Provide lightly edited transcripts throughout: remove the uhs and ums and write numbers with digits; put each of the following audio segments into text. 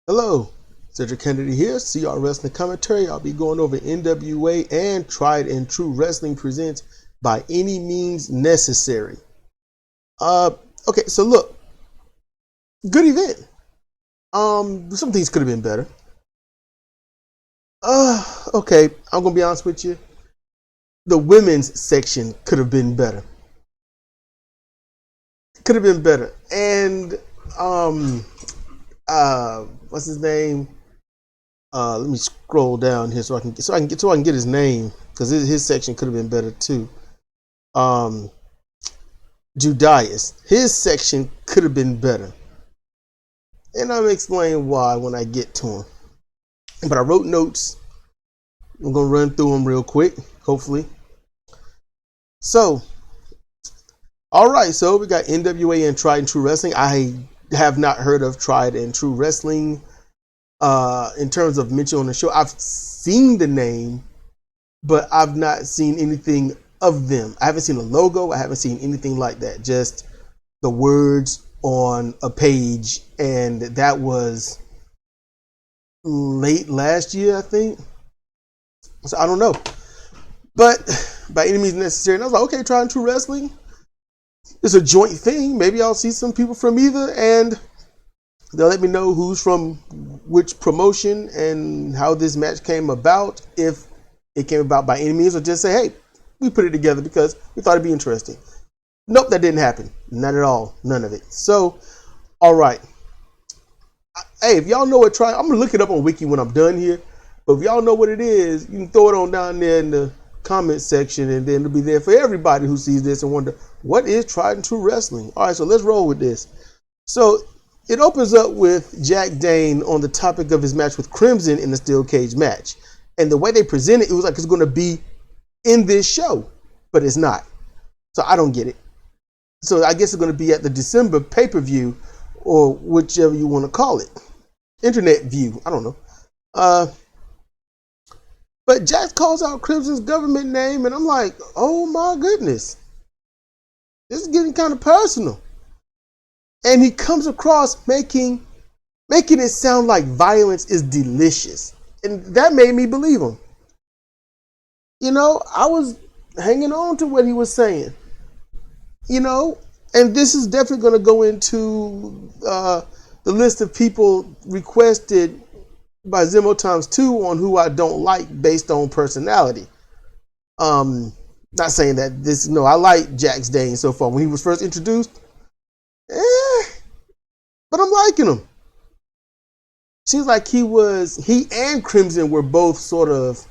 Hello, Cedric Kennedy here, CR Wrestling Commentary. I'll be going over NWA and Tried and True Wrestling presents By Any Means Necessary. Okay, so look, good event. Some things could have been better. Okay, I'm gonna be honest with you. The women's section could have been better. Could have been better. And what's his name? Let me scroll down here so I can get his name, because his section could have been better too. Judias, his section could have been better, and I'll explain why when I get to him. But I wrote notes. I'm gonna run through them real quick, hopefully. So, all right. So we got NWA and Tried and True Wrestling. I have not heard of Tried and True Wrestling. In terms of mention on the show, I've seen the name, but I've not seen anything of them. I haven't seen a logo. I haven't seen anything like that. Just the words on a page, and that was late last year, I think. So I don't know. But By Any Means Necessary, and I was like, okay, Trying True Wrestling. It's a joint thing. Maybe I'll see some people from either, and they'll let me know who's from which promotion and how this match came about, if it came about by any means, or just say, hey, we put it together because we thought it'd be interesting. Nope, that didn't happen. Not at all. None of it. So, all right. Hey, if y'all know what I'm going to look it up on Wiki when I'm done here. But if y'all know what it is, you can throw it on down there in the comment section, and then it'll be there for everybody who sees this and wonder, what is Tried and True Wrestling? All right, so let's roll with this. So, it opens up with Jack Dane on the topic of his match with Crimson in the steel cage match. And the way they present it, it was like it's going to be in this show, but it's not. So I don't get it. So I guess it's going to be at the December pay-per-view, or whichever you want to call it. Internet view. I don't know. But Jack calls out Crimson's government name, and I'm like, oh my goodness. This is getting kind of personal. And he comes across making it sound like violence is delicious. And that made me believe him. You know, I was hanging on to what he was saying. You know, and this is definitely going to go into the list of people requested by Zemo times 2 on who I don't like based on personality. Not saying that this, no, I like Jack Dane so far. When he was first introduced, but I'm liking him. Seems like he and Crimson were both sort of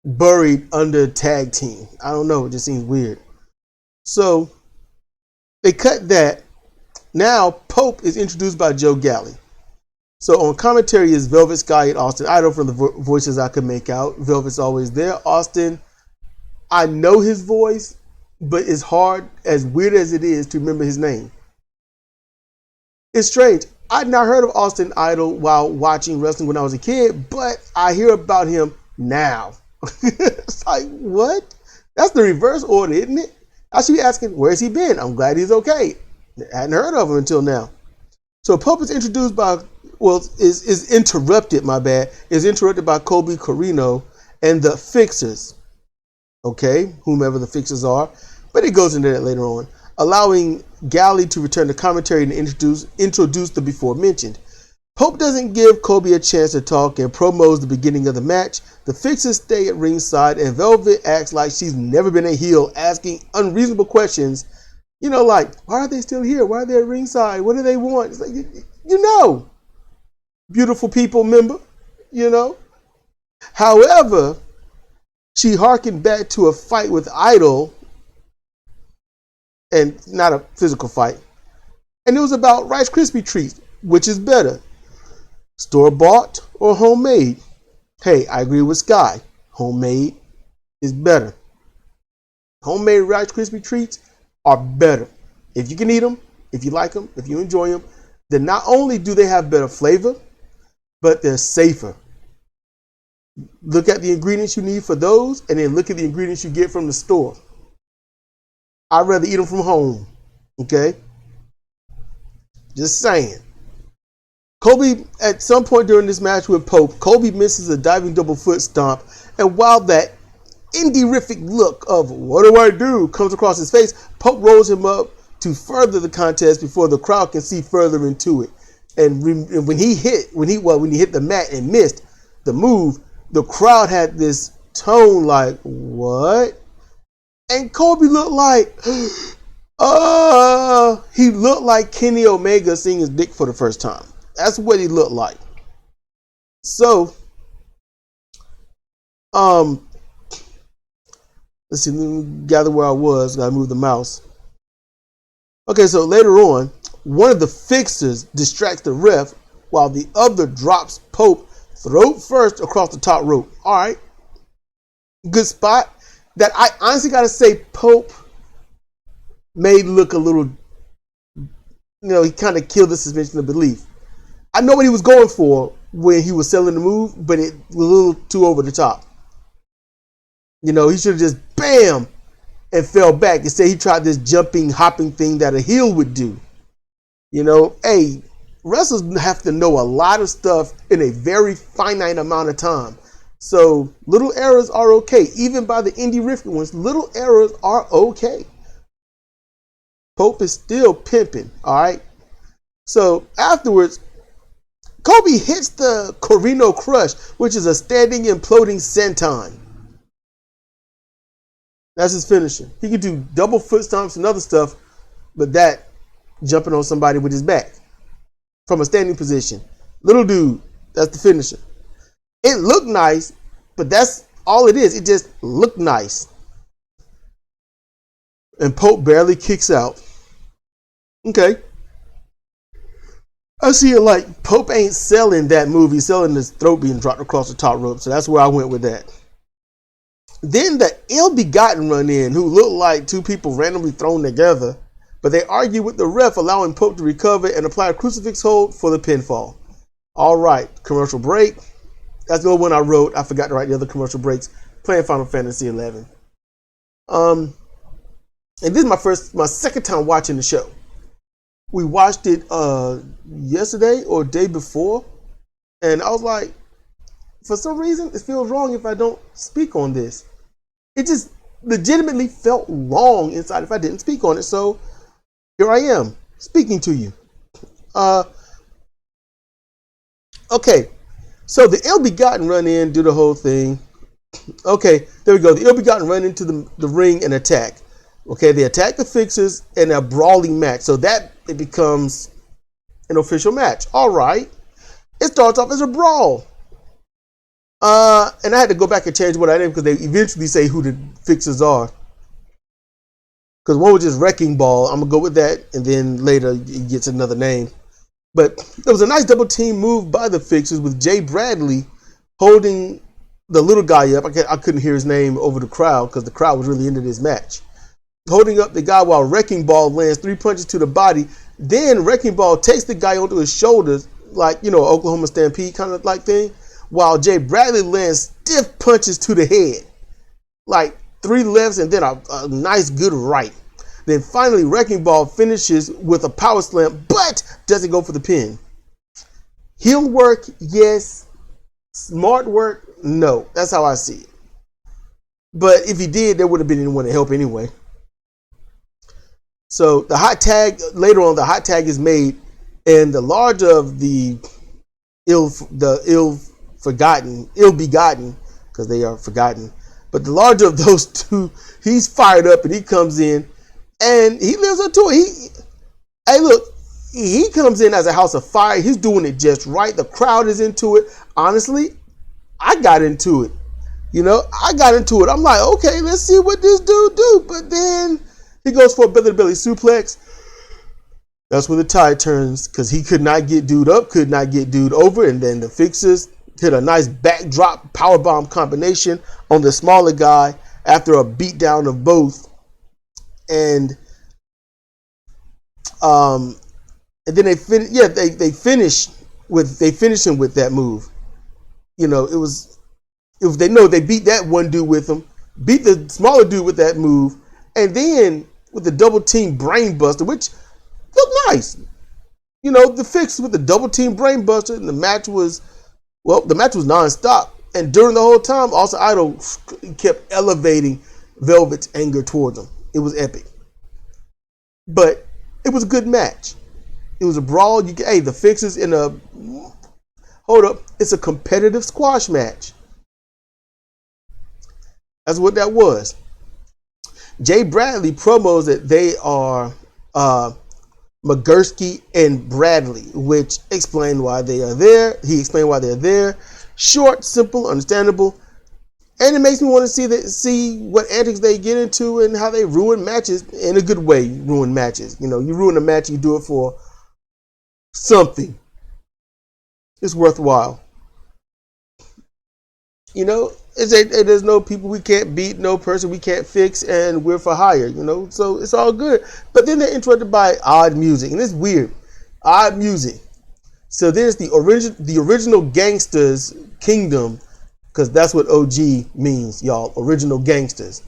buried under tag team. I don't know, it just seems weird. So they cut that. Now Pope is introduced by Joe Galley. So on commentary is Velvet Sky and Austin Idol from the voices I could make out. Velvet's always there. Austin, I know his voice, but it's hard, as weird as it is, to remember his name. It's strange. I'd not heard of Austin Idol while watching wrestling when I was a kid, but I hear about him now. It's like, what? That's the reverse order, isn't it? I should be asking, where's he been? I'm glad he's okay. I hadn't heard of him until now. So Pope is introduced by, is interrupted by Colby Corino and the Fixers. Okay, whomever the Fixers are. But it goes into that later on. Allowing Galley to return to commentary and introduce the before mentioned. Pope doesn't give Kobe a chance to talk and promos the beginning of the match. The Fixers stay at ringside, and Velvet acts like she's never been a heel, asking unreasonable questions. You know, like, why are they still here? Why are they at ringside? What do they want? It's like, you know, beautiful people member, you know. However, she harkened back to a fight with Idol, and not a physical fight. And it was about Rice Krispie treats, which is better, store-bought or homemade? Hey, I agree with Sky. Homemade is better. Homemade Rice Krispie treats are better. If you can eat them, if you like them, if you enjoy them, then not only do they have better flavor, but they're safer. Look at the ingredients you need for those, and then look at the ingredients you get from the store. I'd rather eat them from home. Okay? Just saying. Kobe, at some point during this match with Pope, Kobe misses a diving double foot stomp, and while that indie-rific look of "what do I do" comes across his face, Pope rolls him up to further the contest before the crowd can see further into it. And when he hit the mat and missed the move, the crowd had this tone like, "What?" And Kobe looked like, he looked like Kenny Omega seeing his dick for the first time. That's what he looked like. So, let's see, let me gather where I was. Gotta move the mouse. Okay, so later on, one of the fixers distracts the ref while the other drops Pope throat first across the top rope. All right, good spot. That I honestly gotta say, Pope made look a little, he kind of killed the suspension of belief. I know what he was going for when he was selling the move, but it was a little too over the top. He should have just bam and fell back. Instead, he tried this jumping, hopping thing that a heel would do. Hey, wrestlers have to know a lot of stuff in a very finite amount of time. So little errors are okay. Even by the indie-rific ones, little errors are okay. Pope is still pimping, all right? So afterwards, Kobe hits the Corino Crush, which is a standing imploding senton. That's his finisher. He can do double foot stomps and other stuff, but that jumping on somebody with his back from a standing position. Little dude, that's the finisher. It looked nice, but that's all it is. It just looked nice. And Pope barely kicks out. Okay. I see it like Pope ain't selling that move. He's selling his throat being dropped across the top rope. So that's where I went with that. Then the ill-begotten run in, who looked like two people randomly thrown together, but they argue with the ref, allowing Pope to recover and apply a crucifix hold for the pinfall. All right, commercial break. That's the only one I wrote. I forgot to write the other commercial breaks. Playing Final Fantasy 11. And this is my second time watching the show. We watched it yesterday or day before, and I was like, for some reason, it feels wrong if I don't speak on this. It just legitimately felt wrong inside if I didn't speak on it. So here I am speaking to you. Okay, so the ill-begotten run in, do the whole thing. Okay, there we go. The ill-begotten run into the ring and attack. Okay, they attack the fixers in a brawling match. So that it becomes an official match. All right. It starts off as a brawl. And I had to go back and change what I named because they eventually say who the fixers are. Because one was just Wrecking Ball. I'm going to go with that. And then later it gets another name. But there was a nice double team move by the fixers with Jay Bradley holding the little guy up. I couldn't hear his name over the crowd because the crowd was really into this match. Holding up the guy while Wrecking Ball lands 3 punches to the body. Then Wrecking Ball takes the guy onto his shoulders, like, Oklahoma Stampede kind of like thing, while Jay Bradley lands stiff punches to the head. Like 3 lefts and then a nice good right. Then finally Wrecking Ball finishes with a power slam, but doesn't go for the pin. Heel work, yes. Smart work, no. That's how I see it. But if he did, there would have been anyone to help anyway. So the hot tag, later on, the hot tag is made, and the larger of the ill-begotten, because they are forgotten, but the larger of those two, he's fired up and he comes in and he lives up to it. He comes in as a house of fire. He's doing it just right. The crowd is into it. Honestly, I got into it. I'm like, okay, let's see what this dude do. But then he goes for a belly-to-belly suplex. That's when the tide turns because he could not get dude up, could not get dude over. And then the fixers hit a nice backdrop powerbomb combination on the smaller guy after a beatdown of both. And then they finish him with that move. They beat that one dude with him, beat the smaller dude with that move, and then with the double team brain buster, which looked nice. the fix with the double team brain buster, and the match was nonstop. And during the whole time, also Idol kept elevating Velvet's anger towards him. It was epic. But it was a good match. It was a brawl. The fix is in a hold up. It's a competitive squash match. That's what that was. Jay Bradley promos that they are McGursky and Bradley, which explained why they are there. He explained why they're there. Short, simple, understandable, and it makes me want to see what antics they get into and how they ruin matches in a good way. Ruin matches. You ruin a match, you do it for something. It's worthwhile. There's no people we can't beat, no person we can't fix, and we're for hire, so it's all good. But then they're interrupted by odd music, and it's weird. Odd music. So there's the original Gangsters Kingdom, because that's what OG means, y'all. Original Gangsters.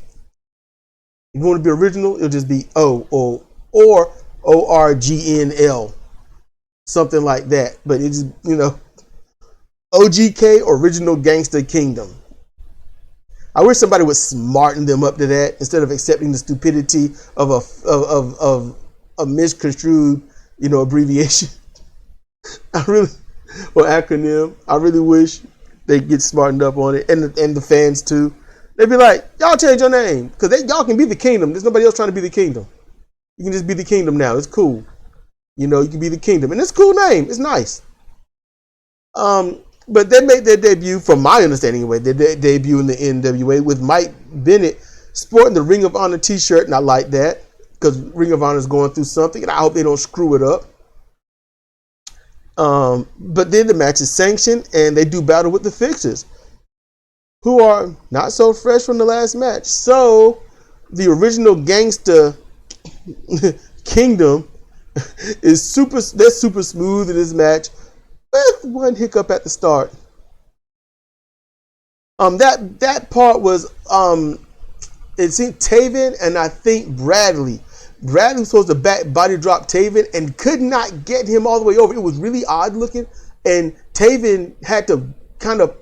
If you want to be original, it'll just be O or ORGNL. Something like that. But it's, OGK, Original Gangster Kingdom. I wish somebody would smarten them up to that instead of accepting the stupidity of a misconstrued, abbreviation. Acronym. I really wish they get smartened up on it, and the fans too. They'd be like, y'all change your name, because y'all can be the Kingdom. There's nobody else trying to be the Kingdom. You can just be the Kingdom now. It's cool. You can be the Kingdom, and it's a cool name. It's nice. But they made their debut, from my understanding anyway, their debut in the NWA with Mike Bennett sporting the Ring of Honor t-shirt, and I like that because Ring of Honor is going through something, and I hope they don't screw it up. But then the match is sanctioned, and they do battle with the Fixers, who are not so fresh from the last match. So the original Gangster Kingdom they're super smooth in this match, with one hiccup at the start. That part was it seemed Taven and I think Bradley. Bradley was supposed to body drop Taven and could not get him all the way over. It was really odd looking, and Taven had to kind of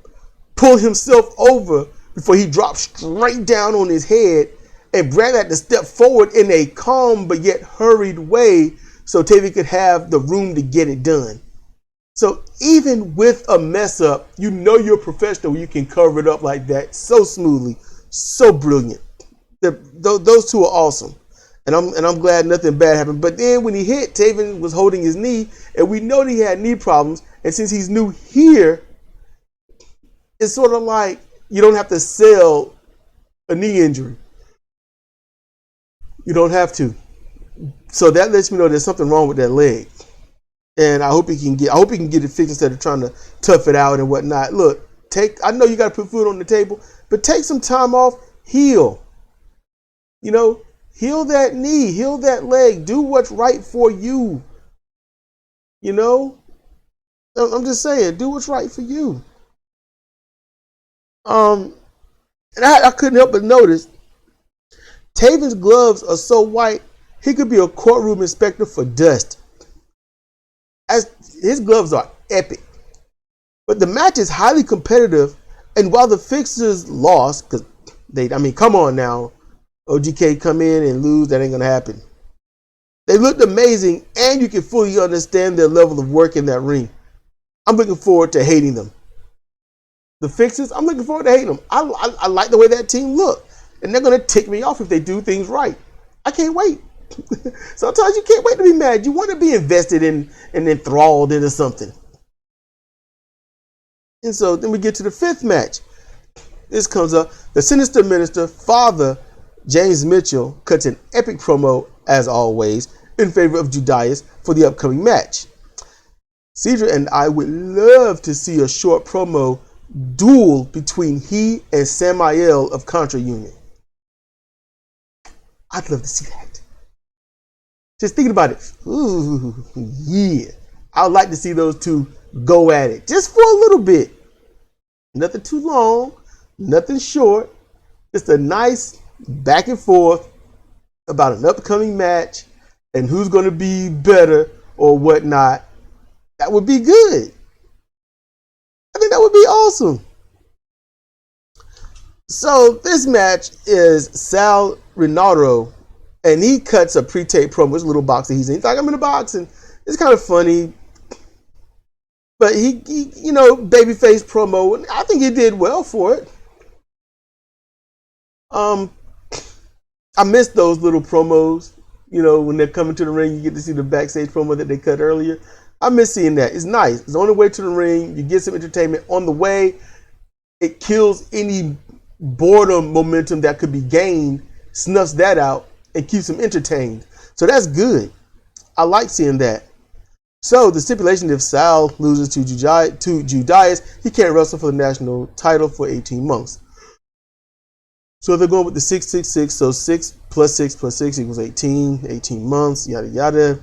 pull himself over before he dropped straight down on his head, and Bradley had to step forward in a calm but yet hurried way so Taven could have the room to get it done. So even with a mess up, you're a professional when you can cover it up like that so smoothly, so brilliant. Those two are awesome. And I'm glad nothing bad happened. But then when he hit, Taven was holding his knee, and we know that he had knee problems. And since he's new here, it's sort of like you don't have to sell a knee injury. You don't have to. So that lets me know there's something wrong with that leg. And I hope he can get it fixed instead of trying to tough it out and whatnot. Look, I know you got to put food on the table, but take some time off, heal. Heal that knee, heal that leg, do what's right for you. I'm just saying, do what's right for you. And I couldn't help but notice Taven's gloves are so white, he could be a courtroom inspector for dust. As his gloves are epic. But the match is highly competitive, and while the Fixers lost, because come on now, OGK come in and lose, that ain't gonna happen. They looked amazing, and you can fully understand their level of work in that ring. I'm looking forward to hating them. The Fixers, I'm looking forward to hating them. I like the way that team look, and they're gonna tick me off if they do things right. I can't wait. Sometimes you can't wait to be mad. You want to be invested in and enthralled into something. And so then we get to the fifth match. This comes up. The Sinister Minister, Father James Mitchell, cuts an epic promo, as always, in favor of Judas for the upcoming match. Cedra and I would love to see a short promo duel between he and Samael of Contra Union. I'd love to see that. Just thinking about it. Ooh, yeah. I would like to see those two go at it. Just for a little bit. Nothing too long. Nothing short. Just a nice back and forth about an upcoming match and who's going to be better or whatnot, that would be good. I think that would be awesome. So this match is Sal Rinauro, and he cuts a pre-tape promo. It's a little box that he's in. He's like, I'm in a box, and it's kind of funny. But he babyface promo, and I think he did well for it. I miss those little promos. When they're coming to the ring, you get to see the backstage promo that they cut earlier. I miss seeing that. It's nice. It's on the way to the ring. You get some entertainment on the way. It kills any boredom momentum that could be gained, snuffs that out, and keeps them entertained. So that's good. I like seeing that. So the stipulation, if Sal loses to Judas, he can't wrestle for the national title for 18 months. So they're going with the 666. So 6 plus 6 plus 6 equals 18. 18 months, yada yada.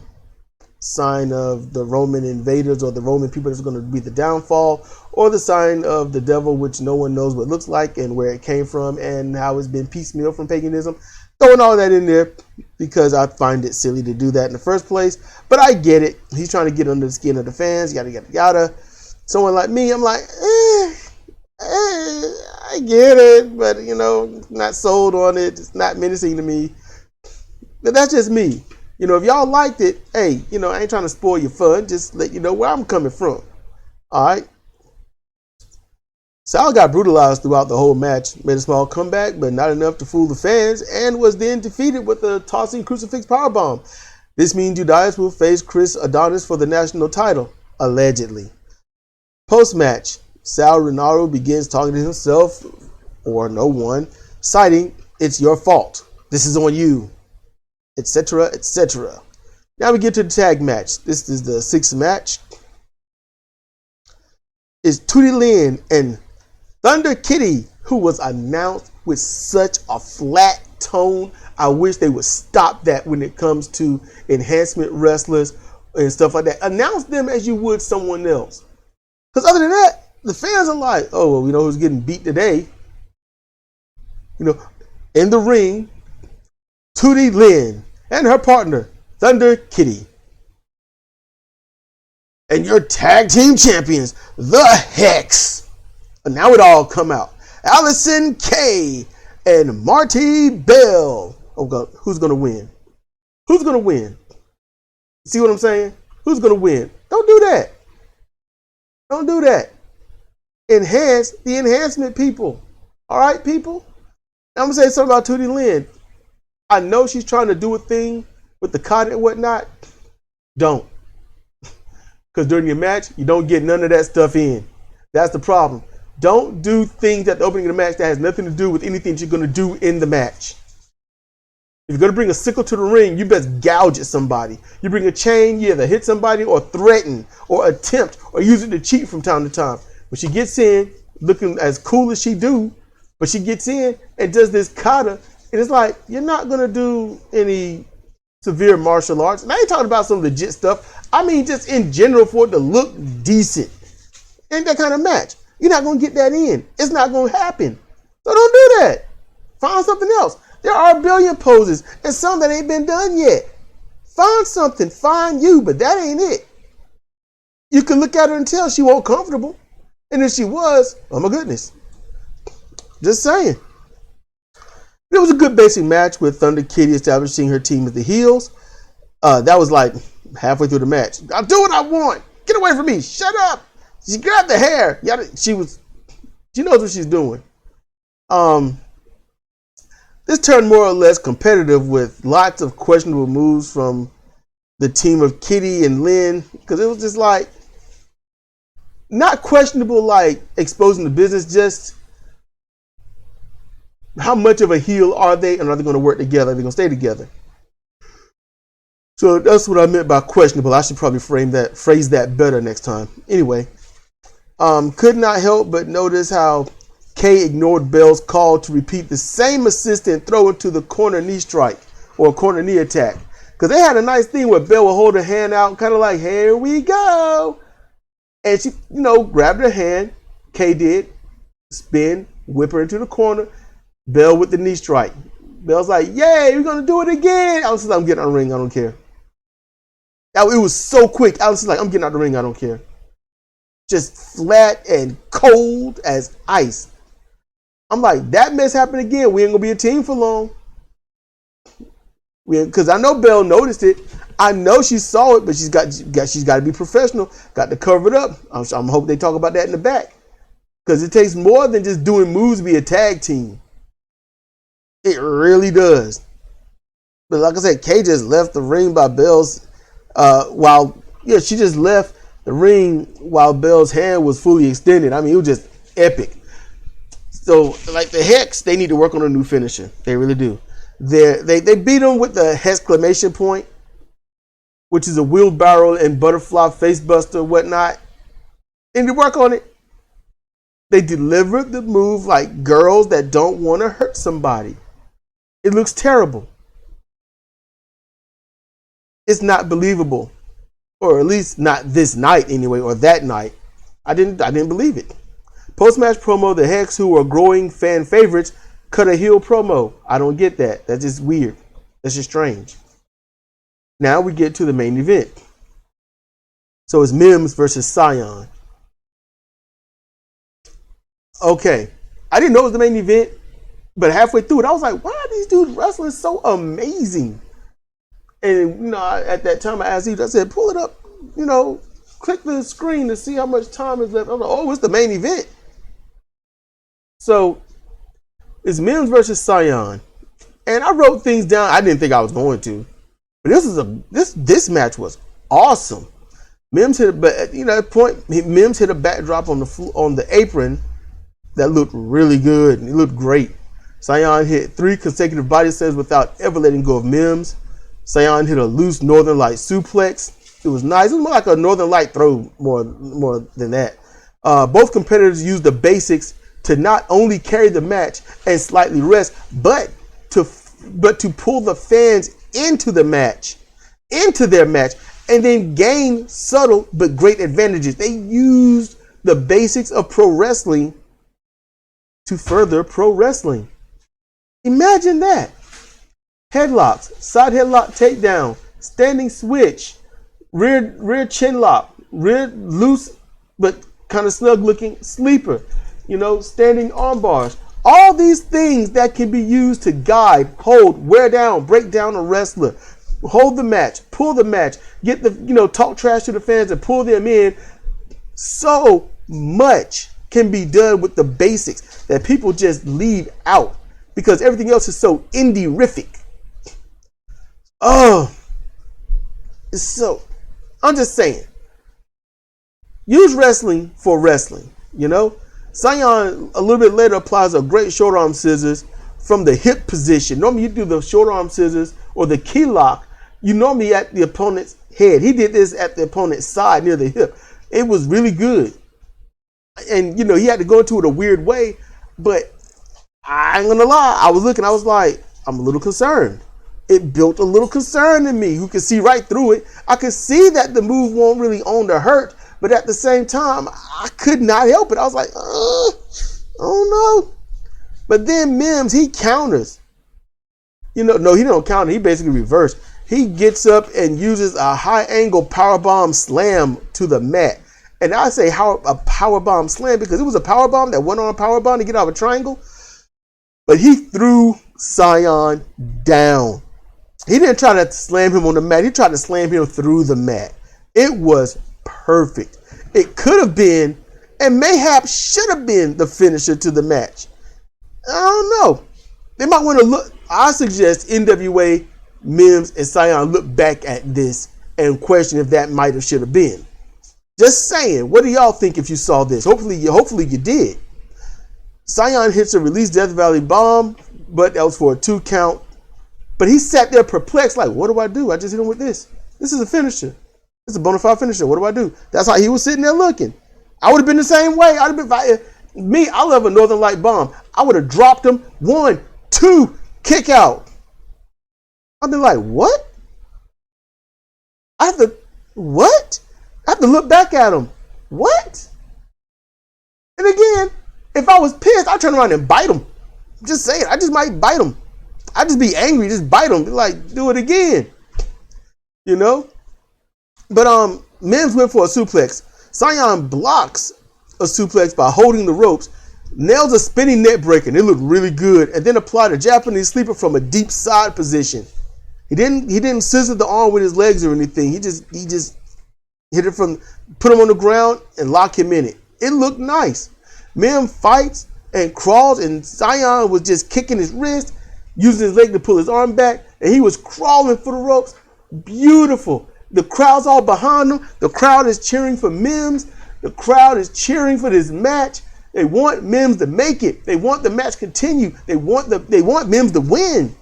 Sign of the Roman invaders or the Roman people that's going to be the downfall, or the sign of the devil, which no one knows what it looks like and where it came from and how it's been piecemeal from paganism. Throwing all that in there because I find it silly to do that in the first place. But I get it. He's trying to get under the skin of the fans, yada, yada, yada. Someone like me, I'm like, I get it, but, not sold on it. It's not menacing to me. But that's just me. If y'all liked it, hey, I ain't trying to spoil your fun. Just let you know where I'm coming from. All right. Sal got brutalized throughout the whole match, made a small comeback, but not enough to fool the fans, and was then defeated with a tossing crucifix powerbomb. This means Judas will face Chris Adonis for the national title, allegedly. Post-match, Sal Rinauro begins talking to himself, or no one, citing, "It's your fault. This is on you," etc., etc. Now we get to the tag match. This is the sixth match. It's Tootie Lynn and Thunder Kitty, who was announced with such a flat tone. I wish they would stop that when it comes to enhancement wrestlers and stuff like that. Announce them as you would someone else. Because other than that, the fans are like, oh, well, we know who's getting beat today. In the ring, Tootie Lynn and her partner, Thunder Kitty. And your tag team champions, the Hex. And now it all come out. Allison Kay and Marty Bell. Oh God, who's going to win? Who's going to win? See what I'm saying? Who's going to win? Don't do that. Don't do that. Enhance the enhancement people. All right, people? Now I'm going to say something about Tootie Lynn. I know she's trying to do a thing with the cotton and whatnot. Don't. Because during your match, you don't get none of that stuff in. That's the problem. Don't do things at the opening of the match that has nothing to do with anything that you're going to do in the match. If you're going to bring a sickle to the ring, you best gouge at somebody. You bring a chain, you either hit somebody or threaten or attempt or use it to cheat from time to time. When she gets in, looking as cool as she do, but she gets in and does this kata, and it's like, you're not going to do any severe martial arts. And I ain't talking about some legit stuff. I mean, just in general for it to look decent. Ain't that kind of match. You're not going to get that in. It's not going to happen. So don't do that. Find something else. There are a billion poses and some that ain't been done yet. Find something. Find you, but that ain't it. You can look at her and tell she wasn't comfortable. And if she was, oh my goodness. Just saying. It was a good basic match with Thunder Kitty establishing her team as the heels. That was like halfway through the match. I'll do what I want. Get away from me. Shut up. She grabbed the hair. She knows what she's doing. This turned more or less competitive with lots of questionable moves from the team of Kitty and Lynn, because it was just like, not questionable like exposing the business, just how much of a heel are they, and are they going to work together? Are they going to stay together? So that's what I meant by questionable. I should probably phrase that better next time. Anyway, could not help but notice how Kay ignored Bell's call to repeat the same assistant throw into the corner knee strike or corner knee attack. Because they had a nice thing where Bell would hold her hand out, kind of like, here we go. And she, grabbed her hand. Kay did. Spin, whip her into the corner. Bell with the knee strike. Bell's like, yay, we're going to do it again. I'm getting on the ring. I don't care. It was so quick. I was like, I'm getting out the ring. I don't care. Just flat and cold as ice. I'm like, that mess happened again. We ain't gonna be a team for long. Because I know Belle noticed it. I know she saw it, but she's got to be professional. Got to cover it up. I'm hoping they talk about that in the back. Because it takes more than just doing moves to be a tag team. It really does. But like I said, Kay just left the ring by Belle's she just left the ring while Belle's hand was fully extended. I mean, it was just epic. So, like the Hex, they need to work on a new finisher. They really do. They beat them with the exclamation point, which is a wheelbarrow and butterfly face buster, whatnot. They need to work on it. They delivered the move like girls that don't want to hurt somebody. It looks terrible. It's not believable. Or at least not this night anyway, or that night. I didn't believe it. Post-match promo, the Hex, who are growing fan favorites, cut a heel promo. I don't get that. That's just weird. That's just strange. Now we get to the main event. So it's Mims versus Cyan. Okay. I didn't know it was the main event, but halfway through it, I was like, why are these dudes wrestling so amazing? And, at that time, I asked you, I said, pull it up, click the screen to see how much time is left. I was like, oh, it's the main event. So, it's Mims versus Cyan. And I wrote things down. I didn't think I was going to. But this match was awesome. Mims hit a backdrop on the apron that looked really good. And it looked great. Cyan hit 3 consecutive body slams without ever letting go of Mims. Cyan hit a loose Northern Light suplex. It was nice. It was more like a Northern Light throw more than that. Both competitors used the basics to not only carry the match and slightly rest, but to pull the fans into their match, and then gain subtle but great advantages. They used the basics of pro wrestling to further pro wrestling. Imagine that. Headlocks, side headlock takedown, standing switch, rear chin lock, rear loose but kind of snug looking sleeper, standing arm bars. All these things that can be used to guide, hold, wear down, break down a wrestler, hold the match, pull the match, get the, talk trash to the fans and pull them in. So much can be done with the basics that people just leave out because everything else is so indie-rific. Oh, I'm just saying, use wrestling for wrestling, Cyan a little bit later applies a great short arm scissors from the hip position. Normally you do the short arm scissors or the key lock, you normally at the opponent's head. He did this at the opponent's side near the hip. It was really good. And, he had to go into it a weird way, but I ain't gonna lie. I was like, I'm a little concerned. It built a little concern in me who could see right through it. I could see that the move won't really own the hurt, but at the same time, I could not help it. I was like, oh no. But then Mims, he counters. No, he don't counter. He basically reversed. He gets up and uses a high angle powerbomb slam to the mat. And I say how a powerbomb slam because it was a powerbomb that went on a powerbomb to get out of a triangle. But he threw Cyan down. He didn't try to slam him on the mat. He tried to slam him through the mat. It was perfect. It could have been, and mayhaps should have been, the finisher to the match. I don't know. They might want to look. I suggest NWA, Mims, and Cyan look back at this and question if that might have should have been. Just saying. What do y'all think if you saw this? Hopefully you did. Cyan hits a release Death Valley bomb, but that was for a 2 count. But he sat there perplexed, like, what do I do? I just hit him with this. This is a finisher. It's a bona fide finisher. What do I do? That's how he was sitting there looking. I would have been the same way. I'd have been, I love a Northern Light bomb. I would have dropped him. 1, 2, kick out. I'd be like, what? I have to look back at him. What? And again, if I was pissed, I'd turn around and bite him. Just saying, I just might bite him. I'd just be angry, just bite him. Be like, do it again. But Mims went for a suplex. Cyan blocks a suplex by holding the ropes, nails a spinning neck breaker, and it looked really good, and then applied a Japanese sleeper from a deep side position. He didn't scissor the arm with his legs or anything. He just hit it from, put him on the ground and lock him in it. It looked nice. Mims fights and crawls, and Cyan was just kicking his wrist, using his leg to pull his arm back, and he was crawling for the ropes. Beautiful. The crowd's all behind him. The crowd is cheering for Mims. The crowd is cheering for this match. They want Mims to make it. They want the match to continue. They want Mims to win.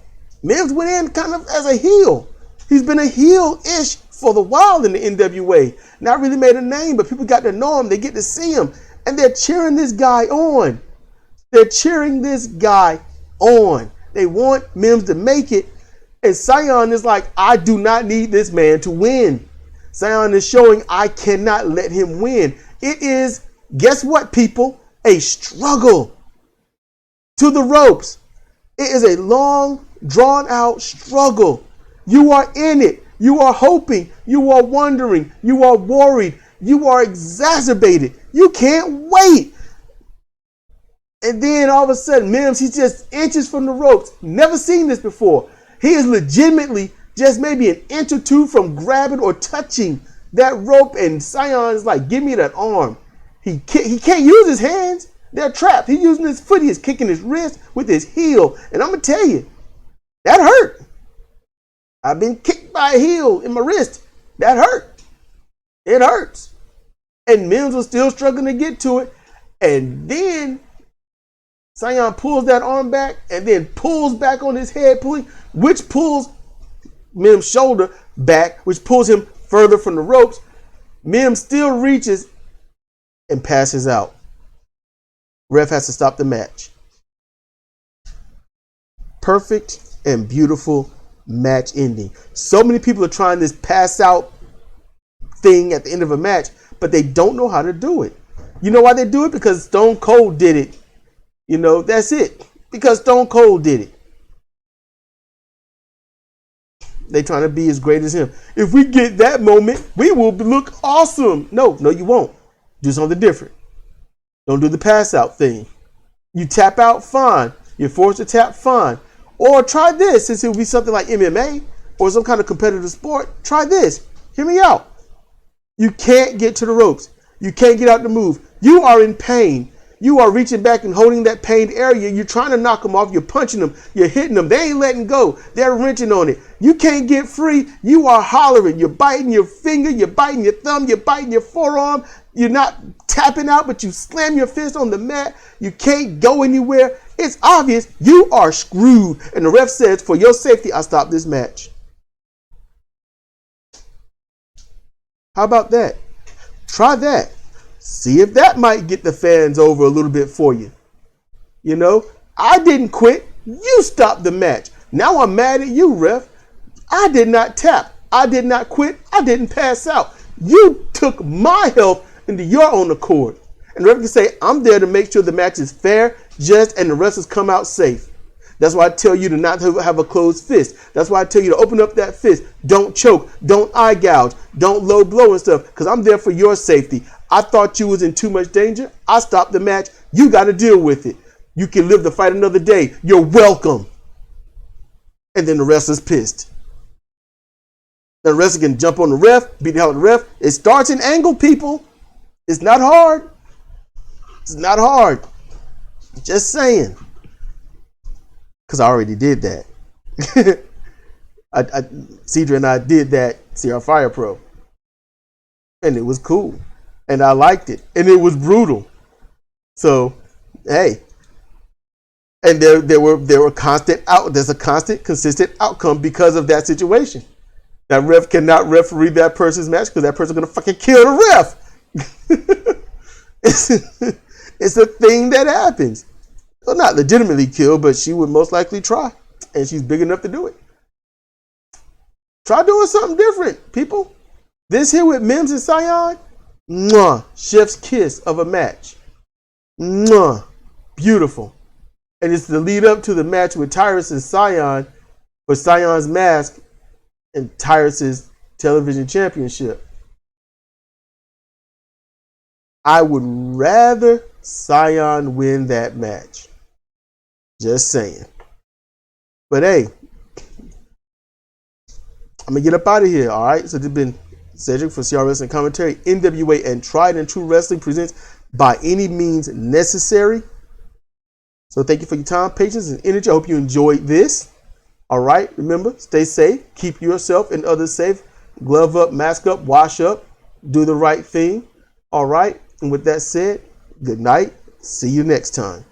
Mims went in kind of as a heel. He's been a heel-ish for the while in the NWA. Not really made a name, but people got to know him. They get to see him. And they're cheering this guy on. They're cheering this guy on. They want Mims to make it. And Cyan is like, I do not need this man to win. Cyan is showing I cannot let him win. It is, guess what, people? A struggle to the ropes. It is a long, drawn-out struggle. You are in it. You are hoping. You are wondering. You are worried. You are exacerbated. You can't wait. And then all of a sudden, Mims, he's just inches from the ropes. Never seen this before. He is legitimately just maybe an inch or two from grabbing or touching that rope, and Cyan is like, give me that arm. He can't use his hands. They're trapped. He's using his foot. He's kicking his wrist with his heel. And I'm going to tell you, that hurt. I've been kicked by a heel in my wrist. That hurt. It hurts. And Mims was still struggling to get to it. And then Cyan pulls that arm back and then pulls back on his head, which pulls Mims' shoulder back, which pulls him further from the ropes. Mims still reaches and passes out. Ref has to stop the match. Perfect and beautiful match ending. So many people are trying this pass out thing at the end of a match, but they don't know how to do it. You know why they do it? Because Stone Cold did it. You know, that's it. Because Stone Cold did it. They trying to be as great as him. If we get that moment, we will look awesome. No, you won't. Do something different. Don't do the pass out thing. You tap out, fine. You're forced to tap, fine. Or try this, since it would be something like MMA or some kind of competitive sport. Try this. Hear me out. You can't get to the ropes. You can't get out the move. You are in pain. You are reaching back and holding that pained area. You're trying to knock them off. You're punching them. You're hitting them. They ain't letting go. They're wrenching on it. You can't get free. You are hollering. You're biting your finger. You're biting your thumb. You're biting your forearm. You're not tapping out, but you slam your fist on the mat. You can't go anywhere. It's obvious you are screwed. And the ref says, for your safety, I stop this match. How about that? Try that. See if that might get the fans over a little bit for you. You know, I didn't quit. You stopped the match. Now I'm mad at you, ref. I did not tap. I did not quit. I didn't pass out. You took my health into your own accord. And the ref can say, I'm there to make sure the match is fair, just, and the wrestlers come out safe. That's why I tell you to not have a closed fist. That's why I tell you to open up that fist. Don't choke. Don't eye gouge. Don't low blow and stuff, because I'm there for your safety. I thought you was in too much danger. I stopped the match. You got to deal with it. You can live to fight another day. You're welcome. And then the wrestler's pissed. The wrestler can jump on the ref, beat the hell out of the ref. It starts in angle, people. It's not hard. It's not hard. Just saying. Because I already did that. Cedra and I did that, see our Fire Pro. And it was cool. And I liked it. And it was brutal. So, hey. And there were constant there's a constant, consistent outcome because of that situation. That ref cannot referee that person's match because that person's gonna fucking kill the ref. It's a thing that happens. Well, not legitimately kill, but she would most likely try. And she's big enough to do it. Try doing something different, people. This here with Mims and Cyan, mwah, chef's kiss of a match. Mwah, beautiful. And it's the lead up to the match with Tyrus and Cyan for Cyan's mask and Tyrus's television championship. I would rather Sion win that match. Just saying. But hey, I'm going to get up out of here, all right? So this has been Cedric for CR Wrestling Commentary. NWA and Tried and True Wrestling presents By Any Means Necessary. So thank you for your time, patience, and energy. I hope you enjoyed this. All right, remember, stay safe. Keep yourself and others safe. Glove up, mask up, wash up. Do the right thing. All right, and with that said, good night. See you next time.